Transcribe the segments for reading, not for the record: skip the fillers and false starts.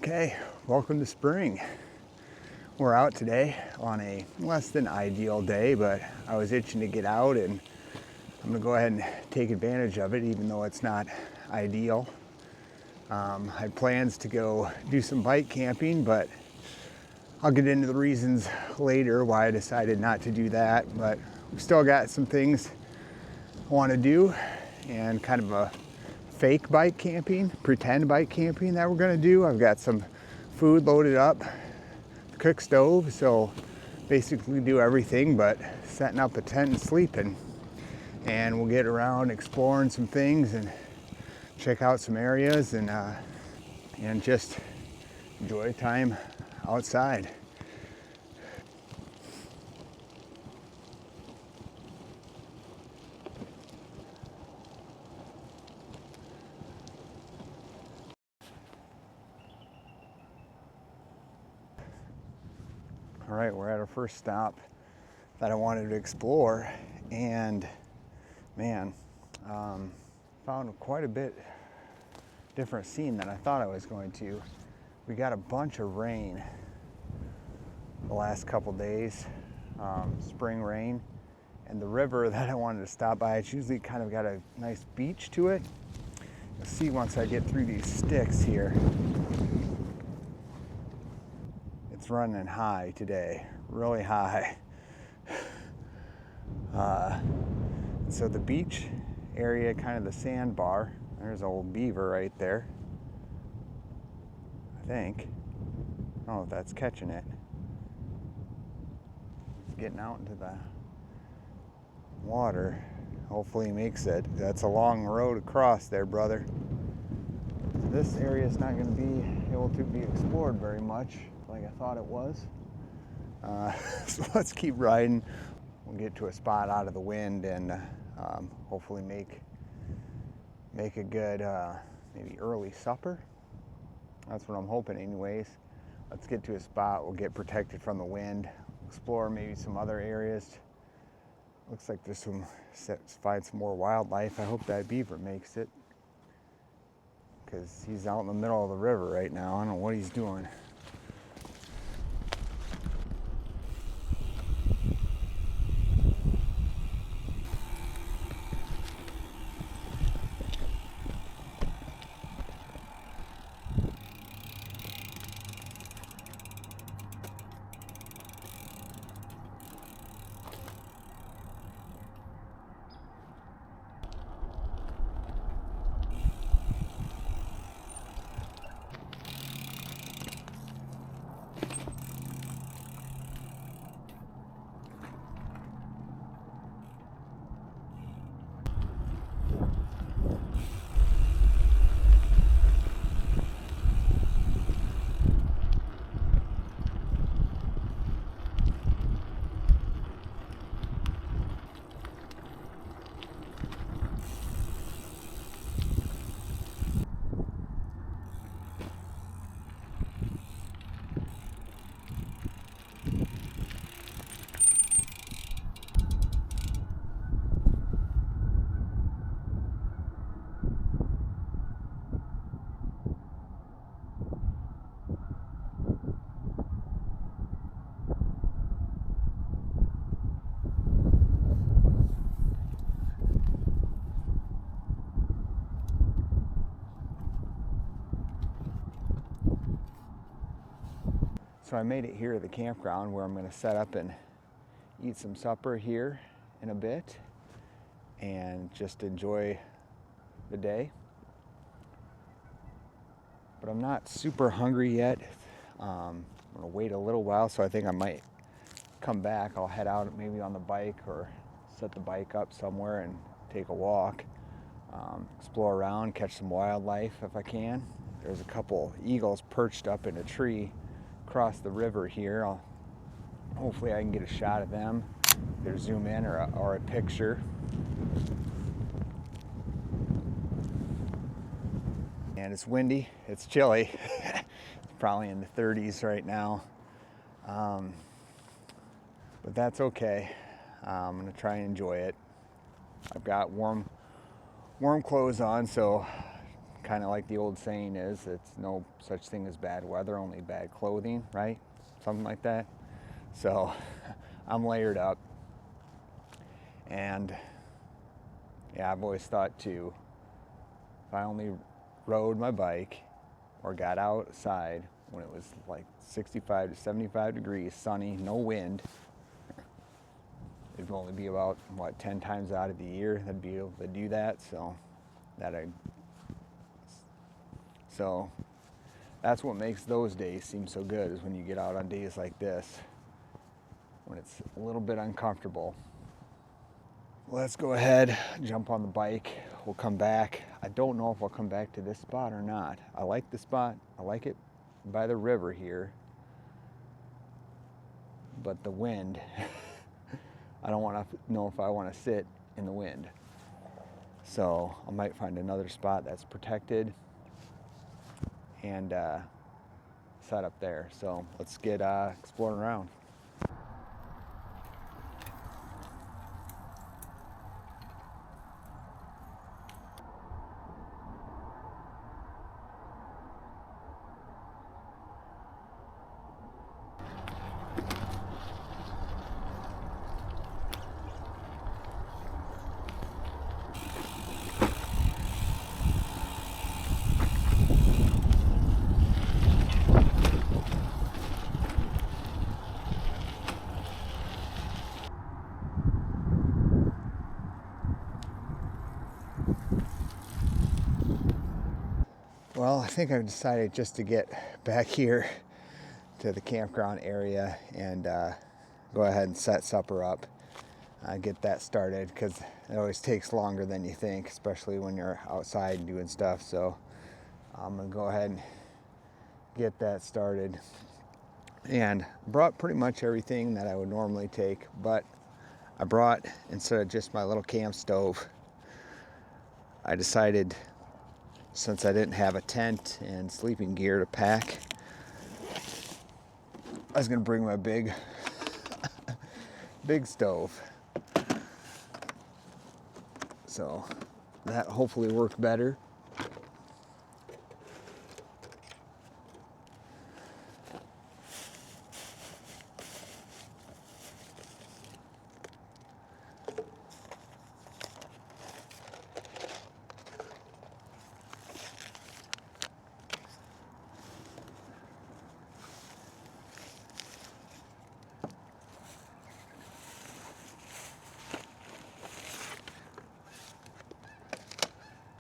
Okay, welcome to spring. We're out today on a less than ideal day, but I was itching to get out and I'm gonna go ahead and take advantage of it even though it's not ideal. I had plans to go do some bike camping, but I'll get into the reasons later why I decided not to do that, but we still got some things I wanna do and kind of a fake bike camping, pretend bike camping that we're gonna do. I've got some food loaded up, cook stove, so basically do everything but setting up a tent and sleeping. And we'll get around exploring some things and check out some areas and just enjoy time outside. All right, we're at our first stop that I wanted to explore, and man, found quite a bit different scene than I thought I was going to. We got a bunch of rain the last couple days, spring rain, and the river that I wanted to stop by, it's usually kind of got a nice beach to it. You'll see once I get through these sticks here. It's running high today, really high. So the beach area, kind of the sandbar, there's an old beaver right there, I think. I don't know if that's catching it. It's getting out into the water. Hopefully he makes it. That's a long road across there, brother. This area is not going to be able to be explored very much like I thought it was. So let's keep riding. We'll get to a spot out of the wind and hopefully make a good maybe early supper. That's what I'm hoping anyways. Let's get to a spot, we'll get protected from the wind, explore maybe some other areas. Looks like there's find some more wildlife. I hope that beaver makes it, because he's out in the middle of the river right now. I don't know what he's doing. So I made it here at the campground where I'm going to set up and eat some supper here in a bit and just enjoy the day. But I'm not super hungry yet. I'm going to wait a little while, so I think I might come back. I'll head out maybe on the bike or set the bike up somewhere and take a walk, explore around, catch some wildlife if I can. There's a couple eagles perched up in a tree across the river here. Hopefully I can get a shot of them, either zoom in or a picture. And it's windy, it's chilly. It's probably in the 30s right now, but that's okay. I'm gonna try and enjoy it. I've got warm clothes on, so kind of like the old saying is, it's no such thing as bad weather, only bad clothing, right? Something like that. So I'm layered up, and yeah, I've always thought too, if I only rode my bike or got outside when it was like 65 to 75 degrees, sunny, no wind, it'd only be about, what, 10 times out of the year I'd be able to do that. So that's what makes those days seem so good, is when you get out on days like this, when it's a little bit uncomfortable. Let's go ahead, jump on the bike. We'll come back. I don't know if I'll come back to this spot or not. I like the spot. I like it by the river here. But the wind, I don't want to know if I want to sit in the wind. So I might find another spot that's protected and set up there. So let's get exploring around. Well, I think I've decided just to get back here to the campground area and go ahead and set supper up. Get that started, because it always takes longer than you think, especially when you're outside doing stuff. So I'm gonna go ahead and get that started. And brought pretty much everything that I would normally take, but I brought, instead of just my little camp stove, I decided, since I didn't have a tent and sleeping gear to pack, I was gonna bring my big stove. So that hopefully worked better.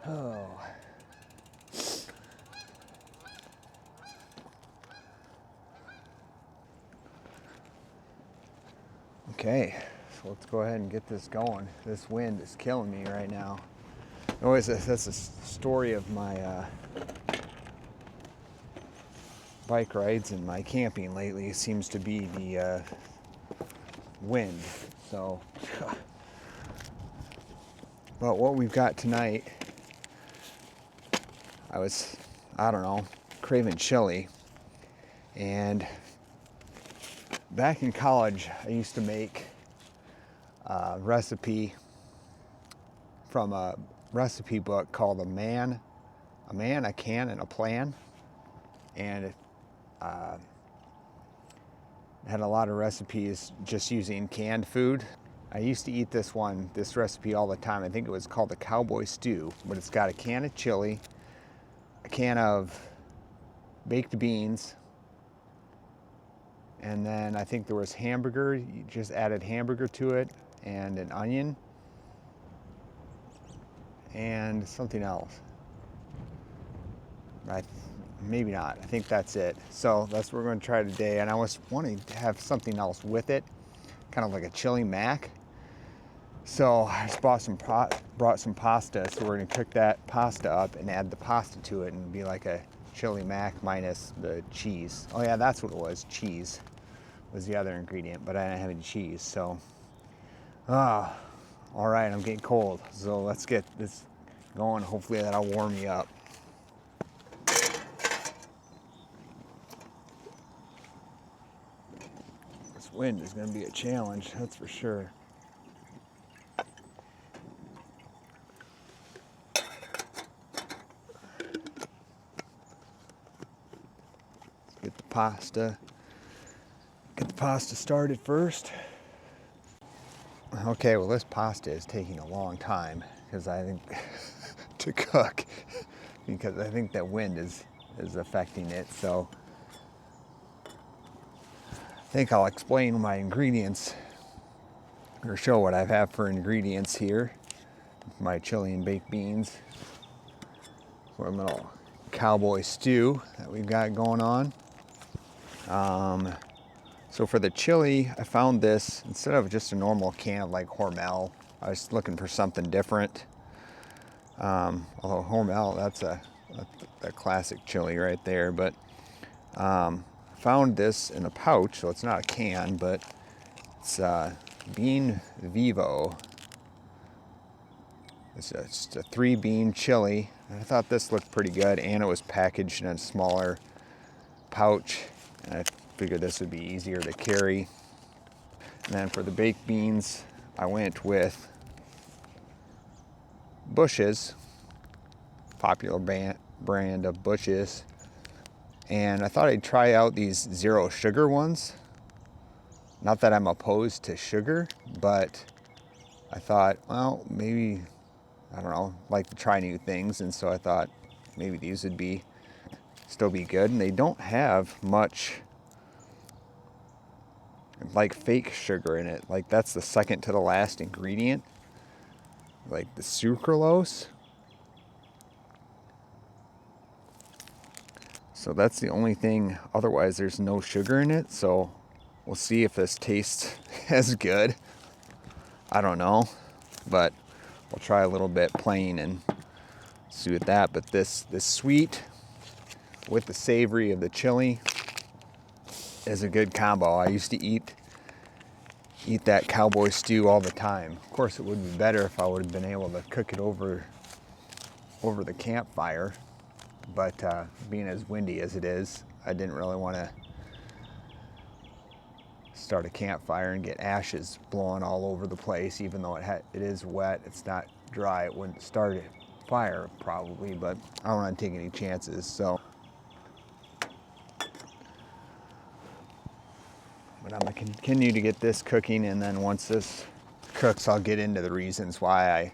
Oh. Okay, so let's go ahead and get this going. This wind is killing me right now. Always, that's a story of my bike rides and my camping lately. Seems to be the wind. So, but what we've got tonight, I don't know, craving chili. And back in college, I used to make a recipe from a recipe book called A Man, a Can, and a Plan. And it had a lot of recipes just using canned food. I used to eat this recipe all the time. I think it was called the Cowboy Stew, but it's got a can of chili, a can of baked beans, and then I think there was hamburger. You just added hamburger to it, and an onion, and something else. Maybe not. I think that's it. So that's what we're going to try today. And I was wanting to have something else with it, kind of like a chili mac. So I just brought some pasta. So we're going to cook that pasta up and add the pasta to it, and be like a chili mac minus the cheese. Oh yeah, that's what it was. Cheese was the other ingredient, but I didn't have any cheese. So, all right, I'm getting cold. So let's get this going. Hopefully that'll warm me up. This wind is going to be a challenge, that's for sure. Get the pasta started first. Okay, well this pasta is taking a long time because I think to cook because I think that wind is affecting it. So I think I'll explain my ingredients or show what I have for ingredients here. My chili and baked beans for a little cowboy stew that we've got going on. So for the chili, I found this, instead of just a normal can of like Hormel, I was looking for something different. Although Hormel, that's a classic chili right there, but found this in a pouch, so it's not a can, but it's Bean Vivo. It's just a 3-bean chili. And I thought this looked pretty good, and it was packaged in a smaller pouch, and I figured this would be easier to carry. And then for the baked beans, I went with Bush's, popular brand of Bush's. And I thought I'd try out these 0 sugar ones. Not that I'm opposed to sugar, but I thought, well, maybe, I don't know, like to try new things. And so I thought maybe these would still be good. And they don't have much like fake sugar in it. Like that's the second to the last ingredient, like the sucralose. So that's the only thing. Otherwise there's no sugar in it. So we'll see if this tastes as good. I don't know, but we'll try a little bit plain and see with that. But this sweet with the savory of the chili is a good combo. I used to eat that cowboy stew all the time. Of course, it would be better if I would have been able to cook it over the campfire, but being as windy as it is, I didn't really want to start a campfire and get ashes blowing all over the place. Even though it is wet, it's not dry, it wouldn't start a fire probably, but I don't want to take any chances. So but I'm going to continue to get this cooking, and then once this cooks, I'll get into the reasons why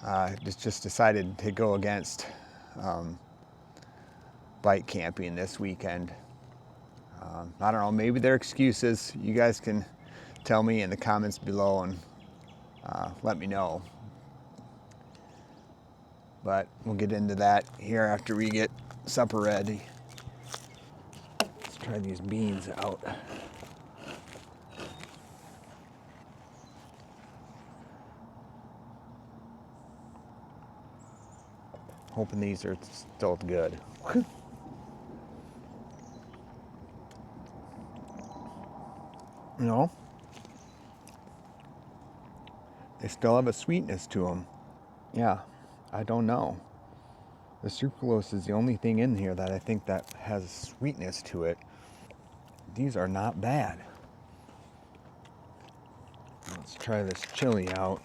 I just decided to go against bike camping this weekend. I don't know, maybe they're excuses. You guys can tell me in the comments below and let me know. But we'll get into that here after we get supper ready. Let's try these beans out. Hoping these are still good. You know, they still have a sweetness to them. Yeah, I don't know. The sucralose is the only thing in here that I think that has sweetness to it. These are not bad. Let's try this chili out.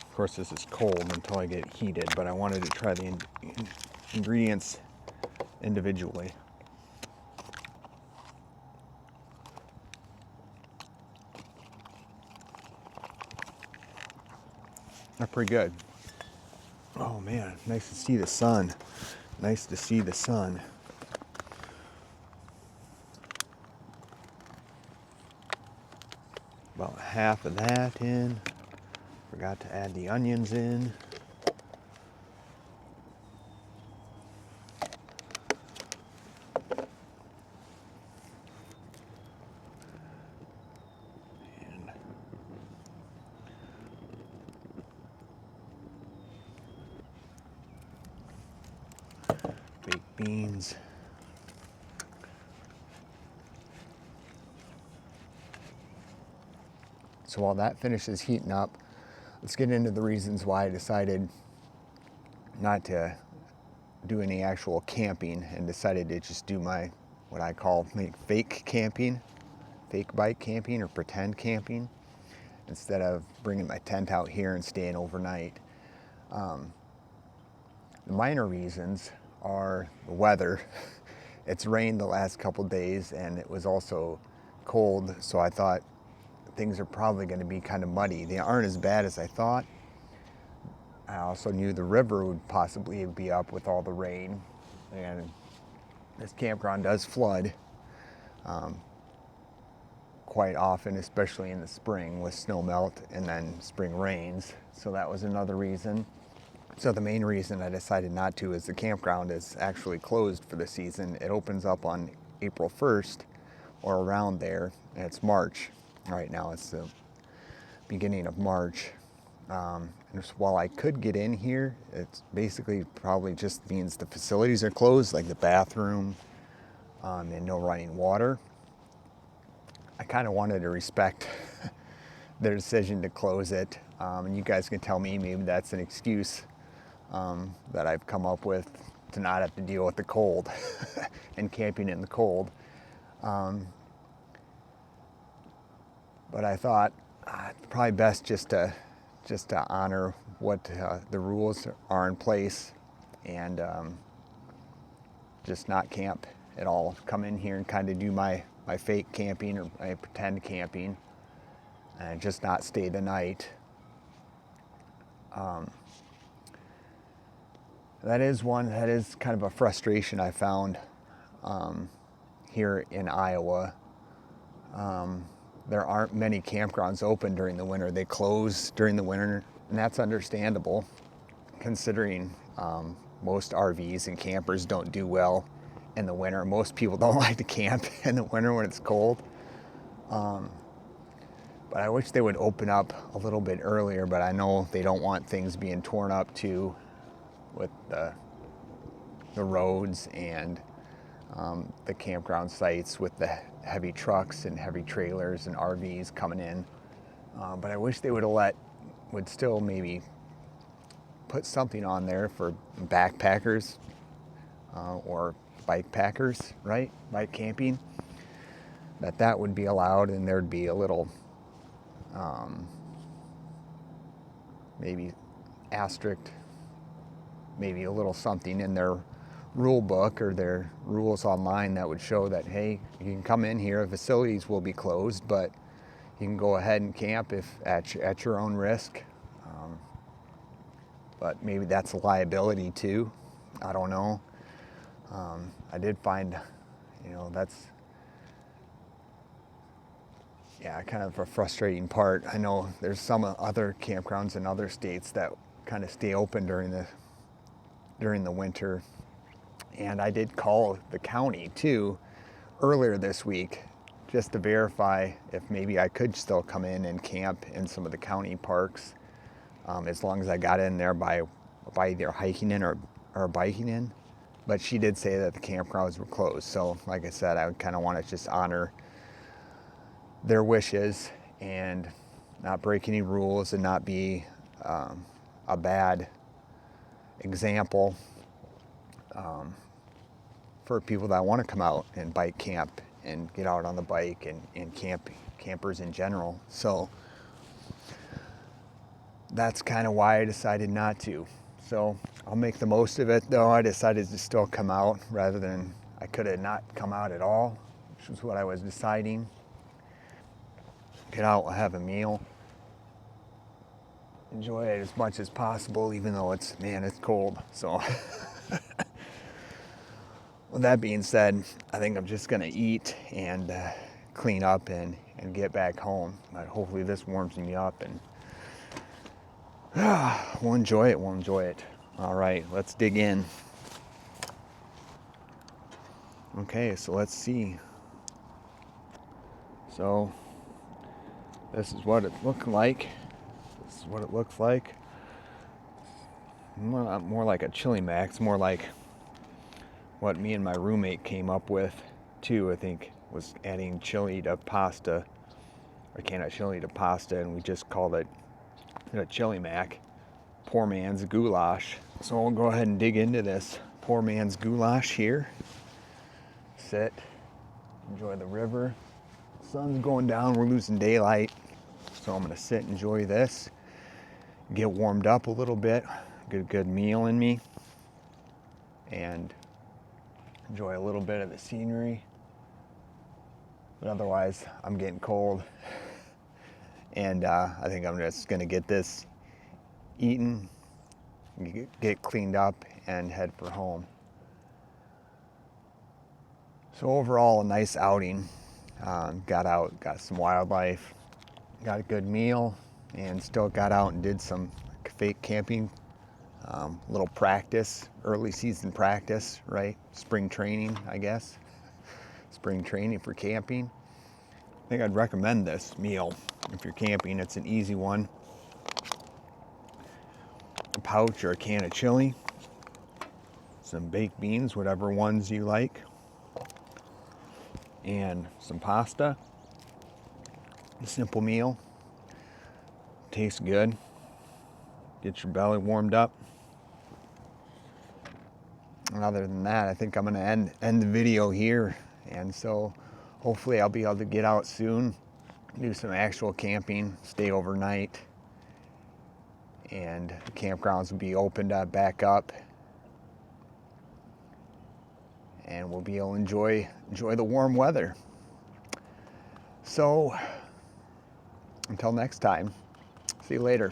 Of course, this is cold until I get it heated, but I wanted to try the ingredients individually. They're pretty good. Oh man, nice to see the sun. Nice to see the sun. About half of that in. Forgot to add the onions in. And baked beans. So while that finishes heating up, let's get into the reasons why I decided not to do any actual camping and decided to just do what I call fake camping, fake bike camping or pretend camping, instead of bringing my tent out here and staying overnight. The minor reasons are the weather. it's rained the last couple days and it was also cold, so I thought things are probably going to be kind of muddy. They aren't as bad as I thought. I also knew the river would possibly be up with all the rain, and this campground does flood quite often, especially in the spring with snow melt and then spring rains. So that was another reason. So the main reason I decided not to is the campground is actually closed for the season. It opens up on April 1st or around there, and it's March. Right now it's the beginning of March. And while I could get in here, it's basically probably just means the facilities are closed, like the bathroom, and no running water. I kind of wanted to respect their decision to close it. And you guys can tell me maybe that's an excuse that I've come up with to not have to deal with the cold and camping in the cold. But I thought it's probably best just to honor what the rules are in place and just not camp at all. Come in here and kind of do my fake camping or my pretend camping and just not stay the night. That is kind of a frustration I found here in Iowa. There aren't many campgrounds open during the winter. They close during the winter, and that's understandable considering most RVs and campers don't do well in the winter. Most people don't like to camp in the winter when it's cold. But I wish they would open up a little bit earlier, but I know they don't want things being torn up too with the roads and the campground sites with the heavy trucks and heavy trailers and RVs coming in. But I wish they would still maybe put something on there for backpackers or bike packers, right? Bike camping. That would be allowed, and there'd be a little maybe asterisk, maybe a little something in their rule book or their rules online that would show that, hey, you can come in here, facilities will be closed, but you can go ahead and camp if at your own risk. But maybe that's a liability too. I don't know. I did find, that's kind of a frustrating part. I know there's some other campgrounds in other states that kind of stay open during the winter. And I did call the county too earlier this week just to verify if maybe I could still come in and camp in some of the county parks, as long as I got in there by either hiking in or biking in. But she did say that the campgrounds were closed. So like I said, I would kind of want to just honor their wishes and not break any rules and not be a bad example for people that want to come out and bike camp and get out on the bike and campers in general. So that's kind of why I decided not to. So I'll make the most of it, though. I decided to still come out rather than I could have not come out at all, which was what I was deciding. Get out, we'll have a meal, enjoy it as much as possible, even though it's cold. So with that being said, I think I'm just gonna eat and clean up and get back home. But hopefully this warms me up and we'll enjoy it. All right, let's dig in. Okay, so let's see. So this is what it looks like. More like a chili max, more like what me and my roommate came up with too, I think, was adding chili to pasta, or a can of chili to pasta, and we just called it a chili mac, poor man's goulash. So we'll go ahead and dig into this poor man's goulash here. Sit, enjoy the river. Sun's going down, we're losing daylight, so I'm gonna sit and enjoy this, get warmed up a little bit, get a good meal in me, and enjoy a little bit of the scenery. But otherwise, I'm getting cold. And I think I'm just gonna get this eaten, get cleaned up, and head for home. So overall, a nice outing. Got out, got some wildlife, got a good meal, and still got out and did some fake camping. Little practice, early season practice, right? Spring training, I guess. Spring training for camping. I think I'd recommend this meal if you're camping. It's an easy one. A pouch or a can of chili, some baked beans, whatever ones you like, and some pasta. A simple meal. Tastes good. Get your belly warmed up. And other than that, I think I'm gonna end the video here. And so hopefully I'll be able to get out soon, do some actual camping, stay overnight, and the campgrounds will be opened back up, and we'll be able to enjoy the warm weather. So until next time, see you later.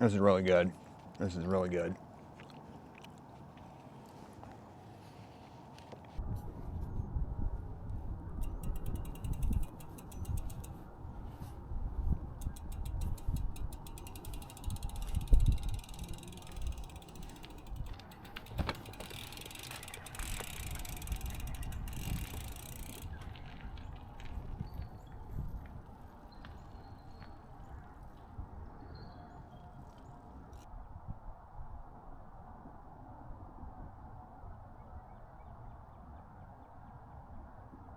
This is really good. This is really good.